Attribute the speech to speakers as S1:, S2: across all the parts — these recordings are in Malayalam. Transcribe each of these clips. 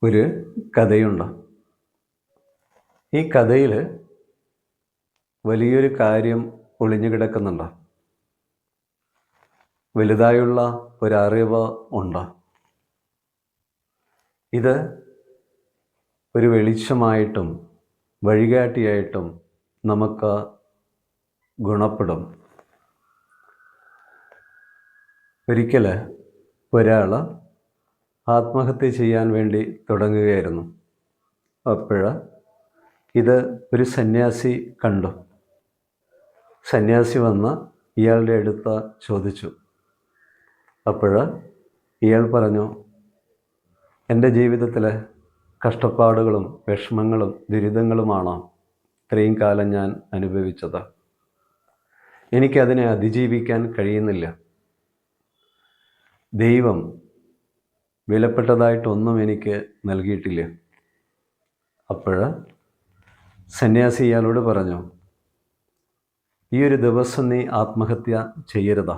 S1: ഒരു കഥയുണ്ട്. ഈ കഥയിൽ വലിയൊരു കാര്യം ഒളിഞ്ഞു കിടക്കുന്നുണ്ട്. വലുതായുള്ള ഒരറിവ് ഉണ്ട്. ഇത് ഒരു വെളിച്ചമായിട്ടും വഴികാട്ടിയായിട്ടും നമുക്ക് ഗുണപ്പെടും. ഒരിക്കൽ ഒരാൾ ആത്മഹത്യ ചെയ്യാൻ വേണ്ടി തുടങ്ങുകയായിരുന്നു. അപ്പോൾ ഇത് ഒരു സന്യാസി കണ്ടു. സന്യാസി വന്ന് ഇയാളുടെ അടുത്ത് ചോദിച്ചു. അപ്പോൾ ഇയാൾ പറഞ്ഞു, എൻ്റെ ജീവിതത്തിലെ കഷ്ടപ്പാടുകളും വിഷമങ്ങളും ദുരിതങ്ങളുമാണ് ഇത്രയും കാലം ഞാൻ അനുഭവിച്ചത്. എനിക്കതിനെ അതിജീവിക്കാൻ കഴിയുന്നില്ല. ദൈവം വിലപ്പെട്ടതായിട്ടൊന്നും എനിക്ക് നൽകിയിട്ടില്ല. അപ്പോൾ സന്യാസി ഇയാളോട് പറഞ്ഞു, ഈ ഒരു ദിവസം നീ ആത്മഹത്യ ചെയ്യരുത്.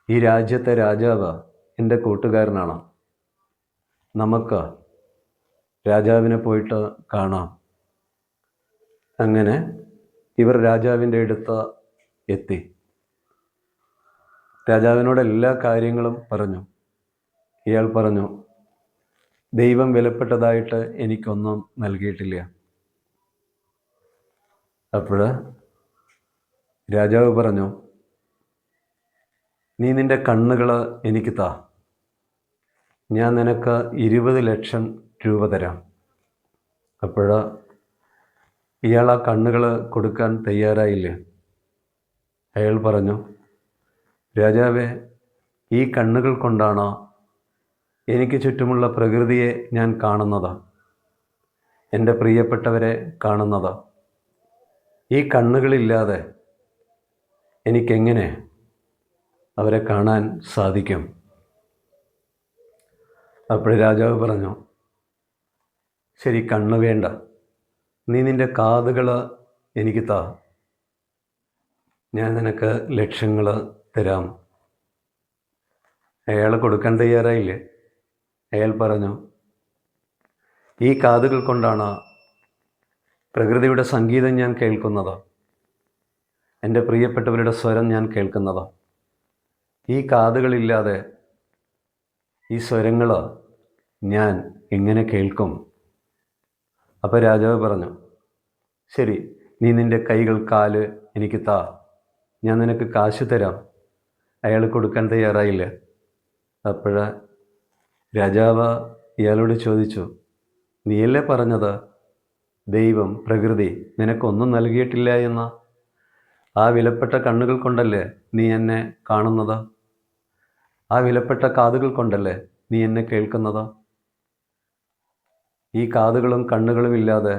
S1: ഈ രാജ്യത്തെ രാജാവ് എൻ്റെ കൂട്ടുകാരനാണ്. നമുക്ക് രാജാവിനെ പോയിട്ട് കാണാം. അങ്ങനെ ഇവർ രാജാവിൻ്റെ അടുത്ത് എത്തി. രാജാവിനോട് എല്ലാ കാര്യങ്ങളും പറഞ്ഞു. ഇയാൾ പറഞ്ഞു, ദൈവം വിലപ്പെട്ടതായിട്ട് എനിക്കൊന്നും നൽകിയിട്ടില്ല. അപ്പോൾ രാജാവ് പറഞ്ഞു, നീ നിൻ്റെ കണ്ണുകൾ എനിക്ക് താ, ഞാൻ നിനക്ക് 20 ലക്ഷം രൂപ തരാം. അപ്പോൾ ഇയാൾ ആ കണ്ണുകൾ കൊടുക്കാൻ തയ്യാറായില്ലേ. അയാൾ പറഞ്ഞു, രാജാവേ, ഈ കണ്ണുകൾ കൊണ്ടാണ് എനിക്ക് ചുറ്റുമുള്ള പ്രകൃതിയെ ഞാൻ കാണുന്നത്, എൻ്റെ പ്രിയപ്പെട്ടവരെ കാണുന്നത്. ഈ കണ്ണുകളില്ലാതെ എനിക്കെങ്ങനെ അവരെ കാണാൻ സാധിക്കും? അപ്പോൾ രാജാവ് പറഞ്ഞു, ശരി, കണ്ണ് വേണ്ട, നീ നിൻ്റെ കാതുകൾ എനിക്ക് താ, ഞാൻ നിനക്ക് ലക്ഷങ്ങൾ തരാം. അയാൾ കൊടുക്കാൻ തയ്യാറായില്ലേ. അയാൾ പറഞ്ഞു, ഈ കാതുകൾ കൊണ്ടാണ് പ്രകൃതിയുടെ സംഗീതം ഞാൻ കേൾക്കുന്നത്, എൻ്റെ പ്രിയപ്പെട്ടവരുടെ സ്വരം ഞാൻ കേൾക്കുന്നത്. ഈ കാതുകളില്ലാതെ ഈ സ്വരങ്ങൾ ഞാൻ എങ്ങനെ കേൾക്കും? അപ്പോൾ രാജാവ് പറഞ്ഞു, ശരി, നീ നിൻ്റെ കൈകൾ കാല് എനിക്ക് താ, ഞാൻ നിനക്ക് കാശ് തരാം. അയാൾ കൊടുക്കാൻ തയ്യാറായില്ല. അപ്പോൾ രാജാവ് ഇയാളോട് ചോദിച്ചു, നീയല്ലേ പറഞ്ഞത് ദൈവം പ്രകൃതി നിനക്കൊന്നും നൽകിയിട്ടില്ല എന്ന്? ആ വിലപ്പെട്ട കണ്ണുകൾ കൊണ്ടല്ലേ നീ എന്നെ കാണുന്നത്? ആ വിലപ്പെട്ട കാതുകൾ കൊണ്ടല്ലേ നീ എന്നെ കേൾക്കുന്നത്? ഈ കാതുകളും കണ്ണുകളും ഇല്ലാതെ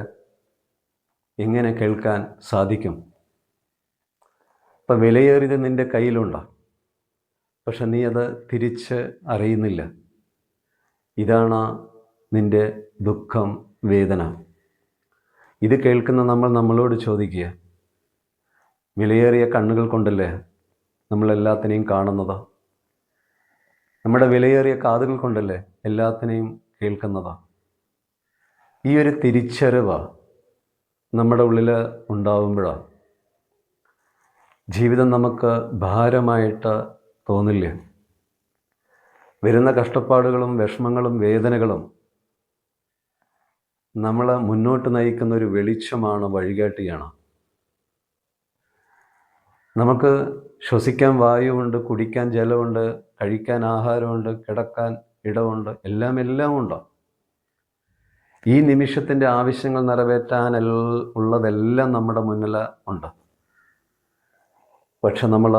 S1: എങ്ങനെ കേൾക്കാൻ സാധിക്കും? ഇപ്പം വിലയേറിയത് നിൻ്റെ കയ്യിലുണ്ട്, പക്ഷെ നീ അത് തിരിച്ച് അറിയുന്നില്ല. ഇതാണ് നിൻ്റെ ദുഃഖം, വേദന. ഇത് കേൾക്കുന്ന നമ്മളോട് ചോദിക്കുക, വിലയേറിയ കണ്ണുകൾ കൊണ്ടല്ലേ നമ്മളെല്ലാത്തിനെയും കാണുന്നത്? നമ്മുടെ വിലയേറിയ കാതുകൾ കൊണ്ടല്ലേ എല്ലാത്തിനെയും കേൾക്കുന്നത്? ഈ ഒരു തിരിച്ചറിവ് നമ്മുടെ ഉള്ളിൽ ഉണ്ടാവുമ്പോഴാണ് ജീവിതം നമുക്ക് ഭാരമായിട്ട് തോന്നില്ല. വരുന്ന കഷ്ടപ്പാടുകളും വിഷമങ്ങളും വേദനകളും നമ്മളെ മുന്നോട്ട് നയിക്കുന്ന ഒരു വെളിച്ചമാണ്, വഴികാട്ടിയാണ്. നമുക്ക് ശ്വസിക്കാൻ വായുവുണ്ട്, കുടിക്കാൻ ജലമുണ്ട്, കഴിക്കാൻ ആഹാരമുണ്ട്, കിടക്കാൻ ഇടമുണ്ട്, എല്ലാം ഉണ്ട്. ഈ നിമിഷത്തിൻ്റെ ആവശ്യങ്ങൾ നിറവേറ്റാൻ ഉള്ളതെല്ലാം നമ്മുടെ മുന്നിൽ ഉണ്ട്. പക്ഷെ നമ്മൾ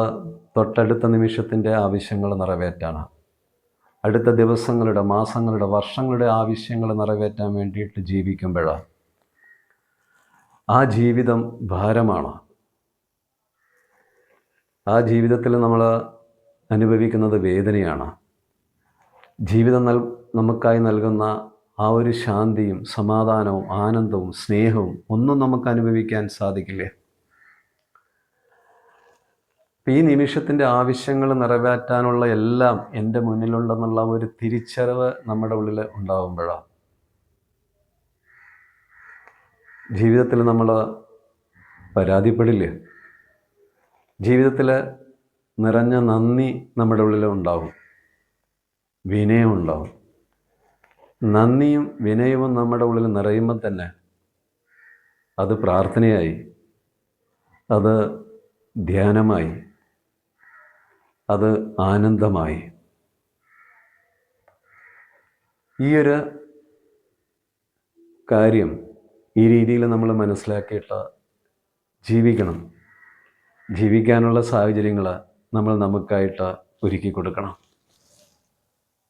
S1: തൊട്ടടുത്ത നിമിഷത്തിൻ്റെ ആവശ്യങ്ങൾ നിറവേറ്റാണ്, അടുത്ത ദിവസങ്ങളുടെ, മാസങ്ങളുടെ, വർഷങ്ങളുടെ ആവശ്യങ്ങൾ നിറവേറ്റാൻ വേണ്ടിയിട്ട് ജീവിക്കുമ്പോഴാണ് ആ ജീവിതം ഭാരമാണ്. ആ ജീവിതത്തിൽ നമ്മൾ അനുഭവിക്കുന്നത് വേദനയാണ്. ജീവിതം നമുക്കായി നൽകുന്ന ആ ഒരു ശാന്തിയും സമാധാനവും ആനന്ദവും സ്നേഹവും ഒന്നും നമുക്ക് അനുഭവിക്കാൻ സാധിക്കില്ല. ഈ നിമിഷത്തിൻ്റെ ആവശ്യങ്ങൾ നിറവേറ്റാനുള്ള എല്ലാം എൻ്റെ മുന്നിലുണ്ടെന്നുള്ള ഒരു തിരിച്ചറിവ് നമ്മുടെ ഉള്ളിൽ ഉണ്ടാകുമ്പോഴാണ് ജീവിതത്തിൽ നമ്മൾ പരാതിപ്പെടില്ല. ജീവിതത്തിൽ നിറഞ്ഞ നന്ദി നമ്മുടെ ഉള്ളിൽ ഉണ്ടാവും, വിനയം ഉണ്ടാവും. നന്ദിയും വിനയവും നമ്മുടെ ഉള്ളിൽ നിറയുമ്പോൾ തന്നെ അത് പ്രാർത്ഥനയായി, അത് ധ്യാനമായി, അത് ആനന്ദമായി. ഈ ഒരു കാര്യം ഈ രീതിയിൽ നമ്മൾ മനസ്സിലാക്കിയിട്ട് ജീവിക്കണം. ജീവിക്കാനുള്ള സാഹചര്യങ്ങൾ നമ്മൾ നമുക്കായിട്ട് ഒരുക്കി കൊടുക്കണം.